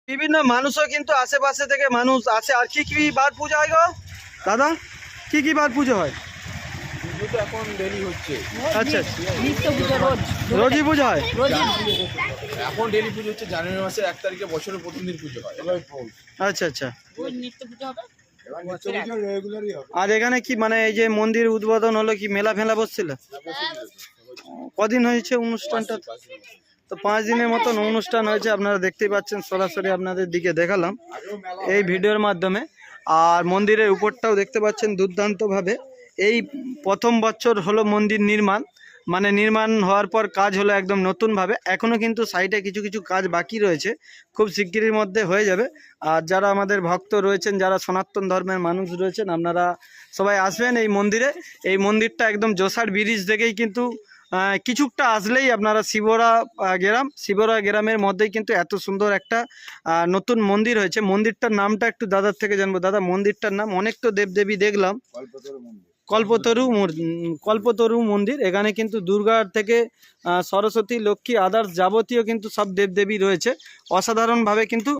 বিভিন্ন মানুষও কিন্তু আশেপাশে থেকে মানুষ আসে। আর কি কি বার পুজো হয় গো দাদা, কি কি বার পুজো হয়? পুজো তো এখন ডেলি হচ্ছে, আচ্ছা, নিত্য পুজো রোজ রোজই পুজো হয়? রোজই এখন ডেলি পুজো হচ্ছে। জানুয়ারি মাসের 1 তারিখে বছরের প্রথম দিন পুজো হয়। আচ্ছা আচ্ছা। রোজ নিত্য পুজো হবে। আর এখানে কি মানে এই যে মন্দির উদ্বোধন হলো, কি মেলা ফেলা বসছিল? কদিন হয়েছে অনুষ্ঠানটা? তো 5 দিনের মতন অনুষ্ঠান হয়েছে, আপনারা দেখতেই পাচ্ছেন, সরাসরি আপনাদের দিকে দেখালাম এই ভিডিওর মাধ্যমে। আর মন্দিরের উপরটাও দেখতে পাচ্ছেন দুর্দান্তভাবে। এই প্রথম বছর হলো মন্দির নির্মাণ, মানে নির্মাণ হওয়ার পর কাজ হলো একদম নতুনভাবে। এখনও কিন্তু সাইডে কিছু কিছু কাজ বাকি রয়েছে, খুব শিগগিরের মধ্যে হয়ে যাবে। আর যারা আমাদের ভক্ত রয়েছেন, যারা সনাতন ধর্মের মানুষ রয়েছেন, আপনারা সবাই আসবেন এই মন্দিরে। এই মন্দিরটা একদম জোসার ব্রিজ থেকেই কিন্তু কিছুটা আসলেই আপনারা শিবরা গ্রামের মধ্যেই কিন্তু এত সুন্দর একটা নতুন মন্দির হয়েছে। মন্দিরটার নামটা একটু দাদার থেকে জানবো। দাদা, মন্দিরটার নাম, অনেক তো দেবদেবী দেখলাম। কল্পতরু মন্দির। এখানে কিন্তু দুর্গার থেকে সরস্বতী, লক্ষ্মী, আদার্স যাবতীয় কিন্তু সব দেবদেবী রয়েছে। অসাধারণভাবে কিন্তু